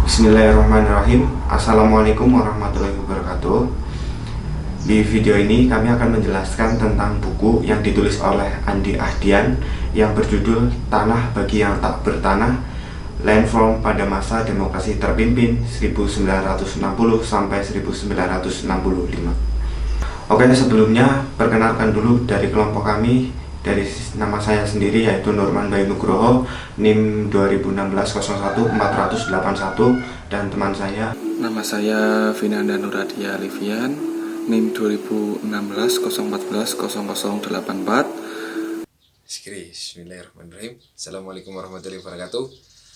Bismillahirrahmanirrahim. Assalamualaikum warahmatullahi wabarakatuh. Di video ini kami akan menjelaskan tentang buku yang ditulis oleh Andi Ahdian yang berjudul Tanah Bagi Yang Tak Bertanah, Landform pada Masa Demokrasi Terpimpin 1960 sampai 1965. Oke, sebelumnya perkenalkan dulu dari kelompok kami. Dari nama saya sendiri yaitu Nurman Bayu Nugroho, NIM 2016-01-481, dan teman saya. Nama saya Vinanda Nuradia Livian, NIM 2016-014-0084. Bismillahirrahmanirrahim. Assalamualaikum warahmatullahi wabarakatuh.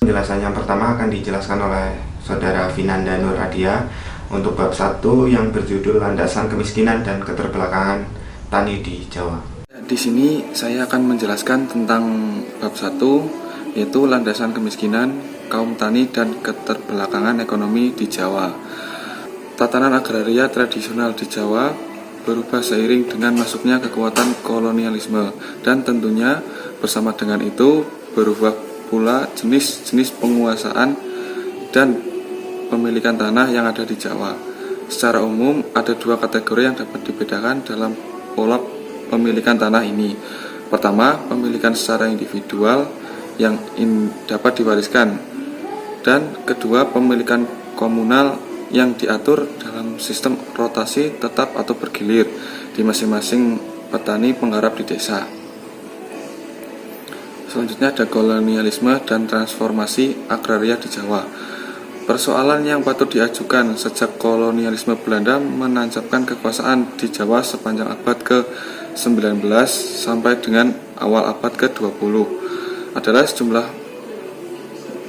Penjelasan yang pertama akan dijelaskan oleh Saudara Vinanda Nuradia untuk bab 1 yang berjudul Landasan Kemiskinan dan Keterbelakangan Tani di Jawa. Di sini saya akan menjelaskan tentang bab 1, yaitu landasan kemiskinan kaum tani dan keterbelakangan ekonomi di Jawa. Tatanan agraria tradisional di Jawa berubah seiring dengan masuknya kekuatan kolonialisme, dan tentunya bersama dengan itu berubah pula jenis-jenis penguasaan dan pemilikan tanah yang ada di Jawa. Secara umum ada dua kategori yang dapat dibedakan dalam pola pemilikan tanah ini. Pertama, pemilikan secara individual yang dapat diwariskan, dan kedua, pemilikan komunal yang diatur dalam sistem rotasi tetap atau bergilir di masing-masing petani penggarap di desa. Selanjutnya ada kolonialisme dan transformasi agraria di Jawa. Persoalan yang patut diajukan sejak kolonialisme Belanda menancapkan kekuasaan di Jawa sepanjang abad ke-19 sampai dengan awal abad ke-20 adalah sejumlah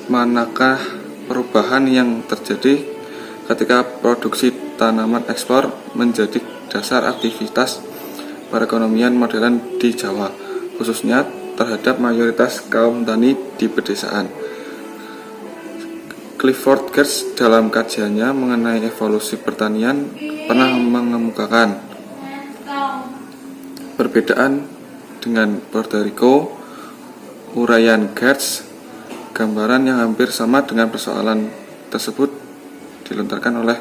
manakah perubahan yang terjadi ketika produksi tanaman ekspor menjadi dasar aktivitas perekonomian modern di Jawa, khususnya terhadap mayoritas kaum tani di pedesaan. Clifford Geertz dalam kajiannya mengenai evolusi pertanian pernah mengemukakan perbedaan dengan Puerto Rico. Uraian Geertz, gambaran yang hampir sama dengan persoalan tersebut dilontarkan oleh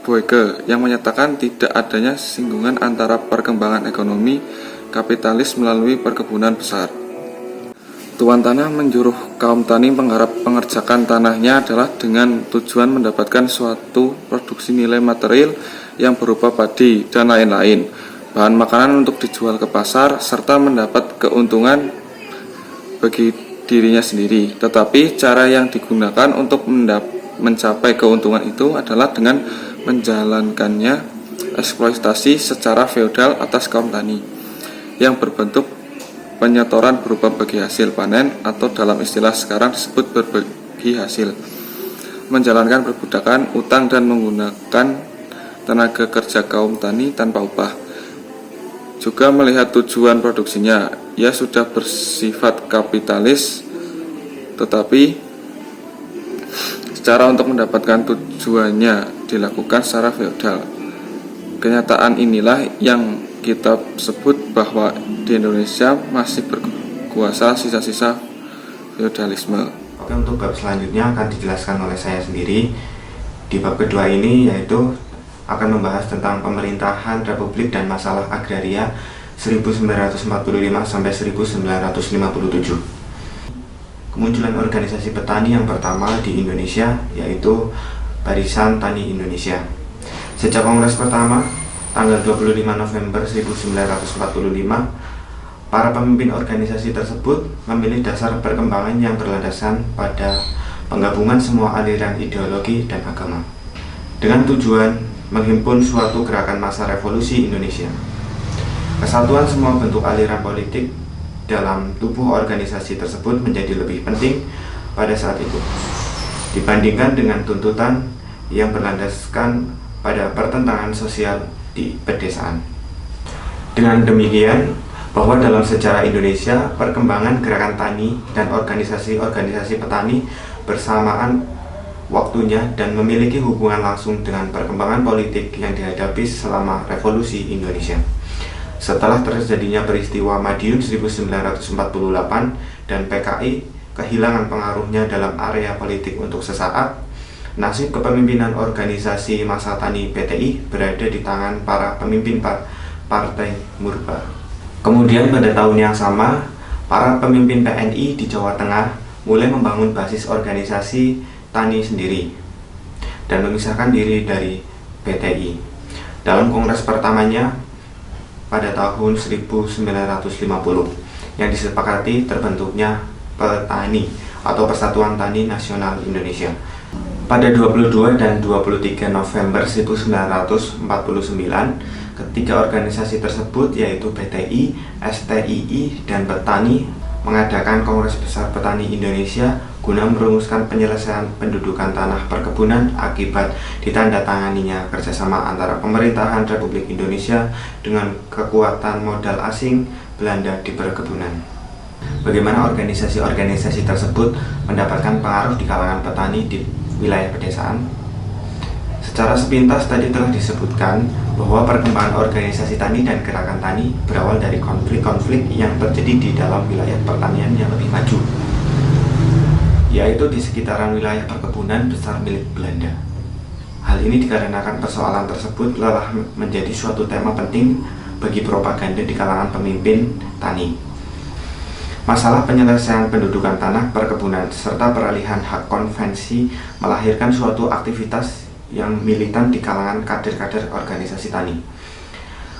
Boyke yang menyatakan tidak adanya singgungan antara perkembangan ekonomi kapitalis melalui perkebunan besar. Tuan tanah menyuruh kaum tani penggarap mengerjakan tanahnya adalah dengan tujuan mendapatkan suatu produksi nilai material yang berupa padi dan lain-lain, bahan makanan untuk dijual ke pasar, serta mendapat keuntungan bagi dirinya sendiri. Tetapi cara yang digunakan untuk mencapai keuntungan itu adalah dengan menjalankannya eksploitasi secara feodal atas kaum tani yang berbentuk penyetoran berupa bagi hasil panen, atau dalam istilah sekarang disebut berbagi hasil, menjalankan perbudakan, utang, dan menggunakan tenaga kerja kaum tani tanpa upah. Juga melihat tujuan produksinya, ia sudah bersifat kapitalis, tetapi cara untuk mendapatkan tujuannya dilakukan secara feodal. Kenyataan inilah yang kita sebut bahwa di Indonesia masih berkuasa sisa-sisa feodalisme. Oke, untuk bab selanjutnya akan dijelaskan oleh saya sendiri. Di bab kedua ini yaitu akan membahas tentang pemerintahan Republik dan masalah agraria 1945 sampai 1957. Kemunculan organisasi petani yang pertama di Indonesia yaitu Barisan Tani Indonesia. Sejak kongres pertama tanggal 25 November 1945, para pemimpin organisasi tersebut memilih dasar perkembangan yang berlandasan pada penggabungan semua aliran ideologi dan agama, dengan tujuan menghimpun suatu gerakan massa revolusi Indonesia. Kesatuan semua bentuk aliran politik dalam tubuh organisasi tersebut menjadi lebih penting pada saat itu dibandingkan dengan tuntutan yang berlandaskan pada pertentangan sosial di pedesaan. Dengan demikian, bahwa dalam sejarah Indonesia, perkembangan gerakan tani dan organisasi-organisasi petani bersamaan waktunya dan memiliki hubungan langsung dengan perkembangan politik yang dihadapi selama Revolusi Indonesia. Setelah terjadinya peristiwa Madiun 1948 dan PKI kehilangan pengaruhnya dalam area politik untuk sesaat, nasib kepemimpinan organisasi massa tani PTI berada di tangan para pemimpin Partai Murba. Kemudian pada tahun yang sama, para pemimpin PNI di Jawa Tengah mulai membangun basis organisasi tani sendiri dan memisahkan diri dari PTI. Dalam kongres pertamanya pada tahun 1950 yang disepakati terbentuknya Petani atau Persatuan Tani Nasional Indonesia. Pada 22 dan 23 November 1949, ketiga organisasi tersebut yaitu PTI, STII, dan Petani mengadakan Kongres Besar Petani Indonesia guna merumuskan penyelesaian pendudukan tanah perkebunan akibat ditandatanganinya kerjasama antara pemerintahan Republik Indonesia dengan kekuatan modal asing Belanda di perkebunan. Bagaimana organisasi-organisasi tersebut mendapatkan pengaruh di kalangan petani di wilayah pedesaan? Secara sepintas tadi telah disebutkan bahwa perkembangan organisasi tani dan gerakan tani berawal dari konflik-konflik yang terjadi di dalam wilayah pertanian yang lebih maju, yaitu di sekitaran wilayah perkebunan besar milik Belanda. Hal ini dikarenakan persoalan tersebut telah menjadi suatu tema penting bagi propaganda di kalangan pemimpin tani. Masalah penyelesaian pendudukan tanah perkebunan serta peralihan hak konvensi melahirkan suatu aktivitas yang militan di kalangan kader-kader organisasi tani.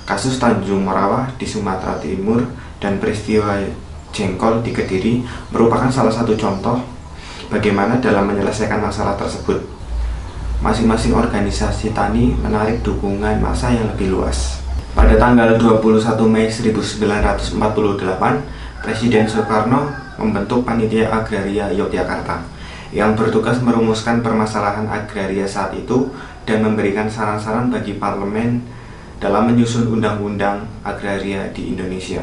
Kasus Tanjung Morawa di Sumatera Timur dan peristiwa Jengkol di Kediri merupakan salah satu contoh bagaimana dalam menyelesaikan masalah tersebut, masing-masing organisasi tani menarik dukungan massa yang lebih luas. Pada tanggal 21 Mei 1948, Presiden Soekarno membentuk Panitia Agraria Yogyakarta yang bertugas merumuskan permasalahan agraria saat itu dan memberikan saran-saran bagi parlemen dalam menyusun undang-undang agraria di Indonesia.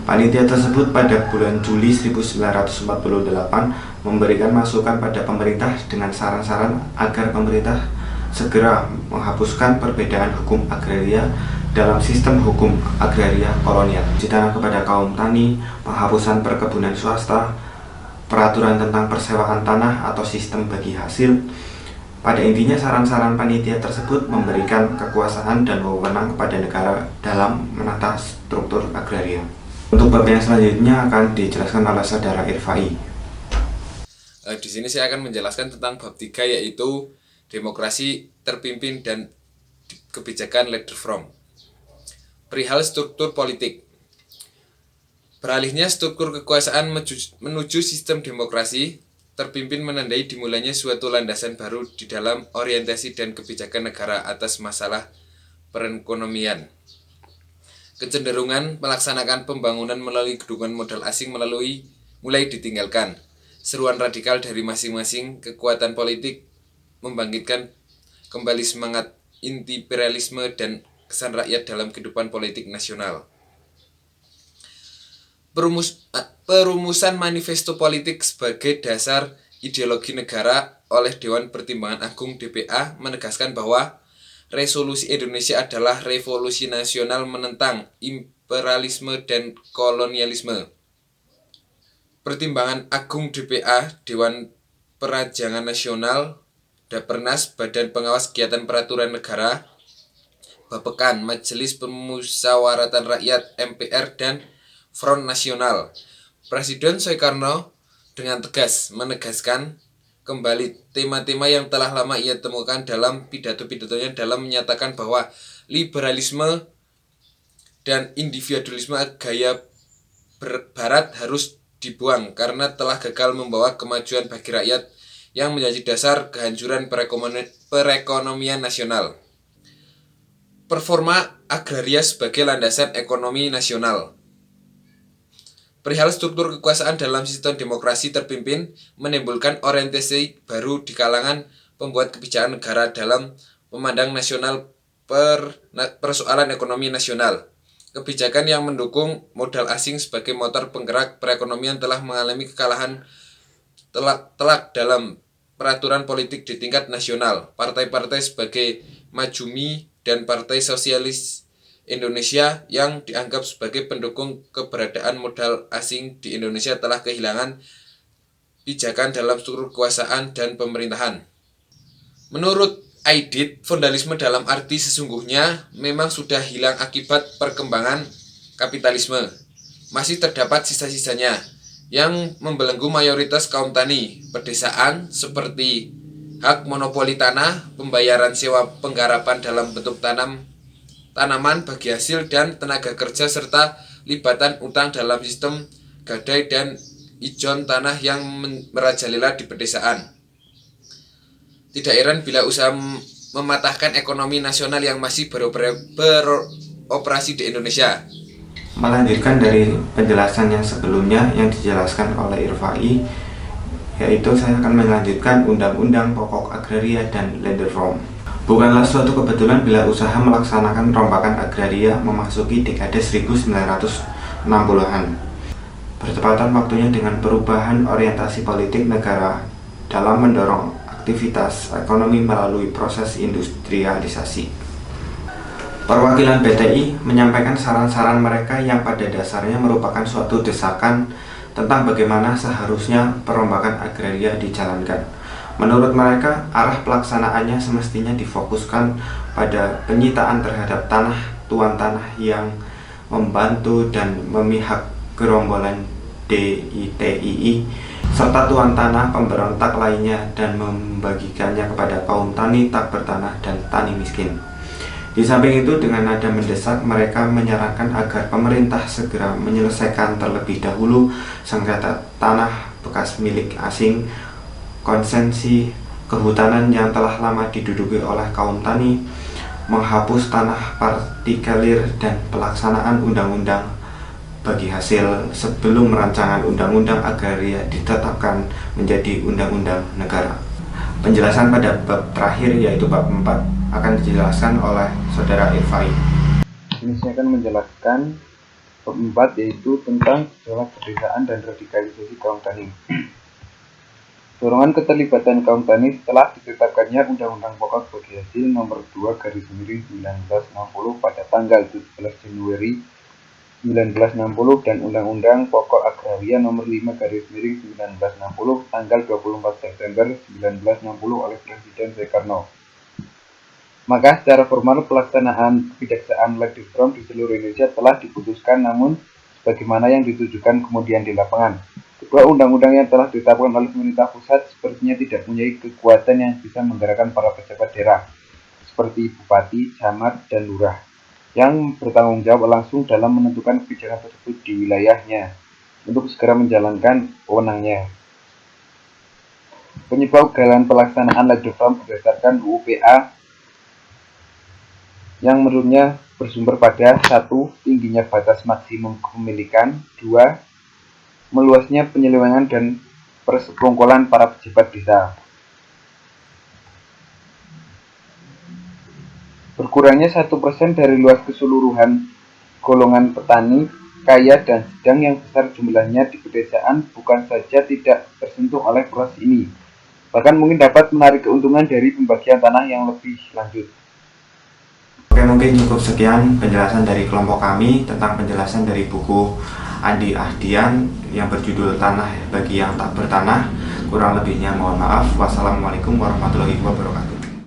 Panitia tersebut pada bulan Juli 1948 memberikan masukan pada pemerintah dengan saran-saran agar pemerintah segera menghapuskan perbedaan hukum agraria dalam sistem hukum agraria kolonial, cuci tanah kepada kaum tani, penghapusan perkebunan swasta, peraturan tentang persewaan tanah atau sistem bagi hasil. Pada intinya saran-saran panitia tersebut memberikan kekuasaan dan wewenang kepada negara dalam menata struktur agraria. Untuk bab yang selanjutnya akan dijelaskan oleh saudara Irfai. Di sini saya akan menjelaskan tentang bab 3, yaitu demokrasi terpimpin dan kebijakan leader from. Perihal struktur politik. Beralihnya struktur kekuasaan menuju sistem demokrasi terpimpin menandai dimulainya suatu landasan baru di dalam orientasi dan kebijakan negara atas masalah perekonomian. Kecenderungan melaksanakan pembangunan melalui dukungan modal asing mulai ditinggalkan. Seruan radikal dari masing-masing kekuatan politik membangkitkan kembali semangat imperialisme dan kesan rakyat dalam kehidupan politik nasional. Perumusan manifesto politik sebagai dasar ideologi negara oleh Dewan Pertimbangan Agung DPA menegaskan bahwa resolusi Indonesia adalah revolusi nasional menentang imperialisme dan kolonialisme. Pertimbangan Agung DPA, Dewan Perajangan Nasional, Dapernas, Badan Pengawas Kegiatan Peraturan Negara, Bapekan, Majelis Pemusyawaratan Rakyat MPR, dan Front Nasional. Presiden Soekarno dengan tegas menegaskan kembali tema-tema yang telah lama ia temukan dalam pidato-pidatonya dalam menyatakan bahwa liberalisme dan individualisme gaya barat harus dibuang karena telah gagal membawa kemajuan bagi rakyat yang menjadi dasar kehancuran perekonomian nasional. Performa agraria sebagai landasan ekonomi nasional. Perihal struktur kekuasaan dalam sistem demokrasi terpimpin menimbulkan orientasi baru di kalangan pembuat kebijakan negara dalam memandang nasional persoalan ekonomi nasional. Kebijakan yang mendukung modal asing sebagai motor penggerak perekonomian telah mengalami kekalahan telak dalam peraturan politik di tingkat nasional. Partai-partai sebagai Majumi dan Partai Sosialis Indonesia yang dianggap sebagai pendukung keberadaan modal asing di Indonesia telah kehilangan pijakan dalam struktur kekuasaan dan pemerintahan. Menurut Aidit, feodalisme dalam arti sesungguhnya memang sudah hilang akibat perkembangan kapitalisme. Masih terdapat sisa-sisanya yang membelenggu mayoritas kaum tani pedesaan seperti hak monopoli tanah, pembayaran sewa penggarapan dalam bentuk tanaman bagi hasil dan tenaga kerja, serta libatan utang dalam sistem gadai dan ijon tanah yang merajalela di pedesaan. Tidak heran bila usaha mematahkan ekonomi nasional yang masih beroperasi di Indonesia. Melanjutkan dari penjelasan yang sebelumnya yang dijelaskan oleh Irfai, yaitu saya akan melanjutkan Undang-Undang Pokok Agraria dan Land Reform. Bukanlah suatu kebetulan bila usaha melaksanakan rombakan agraria memasuki dekade 1960-an. Bertepatan waktunya dengan perubahan orientasi politik negara dalam mendorong aktivitas ekonomi melalui proses industrialisasi. Perwakilan BTI menyampaikan saran-saran mereka yang pada dasarnya merupakan suatu desakan tentang bagaimana seharusnya perombakan agraria dijalankan. Menurut mereka, arah pelaksanaannya semestinya difokuskan pada penyitaan terhadap tanah tuan tanah yang membantu dan memihak gerombolan DITII serta tuan tanah pemberontak lainnya dan membagikannya kepada kaum tani tak bertanah dan tani miskin. Di samping itu, dengan nada mendesak, mereka menyarankan agar pemerintah segera menyelesaikan terlebih dahulu sengketa tanah bekas milik asing, konsesi kehutanan yang telah lama diduduki oleh kaum tani, menghapus tanah partikelir, dan pelaksanaan undang-undang bagi hasil sebelum rancangan undang-undang agraria ditetapkan menjadi undang-undang negara. Penjelasan pada bab terakhir, yaitu bab 4, akan dijelaskan oleh Saudara Irfai. Ini saya akan menjelaskan bab 4, yaitu tentang gejolak pedesaan dan radikalisasi kaum tani. Dorongan keterlibatan kaum tani setelah ditetapkannya Undang-Undang Pokok bagi hasil nomor 2/1960 pada tanggal 17 Januari 1960 dan Undang-Undang Pokok Agraria nomor 5/1960 tanggal 24 September 1960 oleh Presiden Soekarno. Maka secara formal pelaksanaan kebijaksaan Land Reform di seluruh Indonesia telah diputuskan, namun sebagaimana yang ditujukan kemudian di lapangan. Kedua undang-undang yang telah ditetapkan oleh pemerintah pusat sepertinya tidak mempunyai kekuatan yang bisa menggerakkan para pejabat daerah seperti bupati, camat, dan lurah yang bertanggung jawab langsung dalam menentukan kebijakan tersebut di wilayahnya untuk segera menjalankan wewenangnya. Penyebab kegagalan pelaksanaan Land Reform berdasarkan UU PA yang menurutnya bersumber pada 1. Tingginya batas maksimum kepemilikan, 2. Meluasnya penyelewengan dan persekongkolan para pejabat desa. Berkurangnya 1% dari luas keseluruhan golongan petani kaya dan sedang yang besar jumlahnya di pedesaan bukan saja tidak tersentuh oleh proses ini, bahkan mungkin dapat menarik keuntungan dari pembagian tanah yang lebih lanjut. Oke, mungkin cukup sekian penjelasan dari kelompok kami tentang penjelasan dari buku Andi Ahdian yang berjudul Tanah Bagi Yang Tak Bertanah. Kurang lebihnya mohon maaf. Wassalamualaikum warahmatullahi wabarakatuh.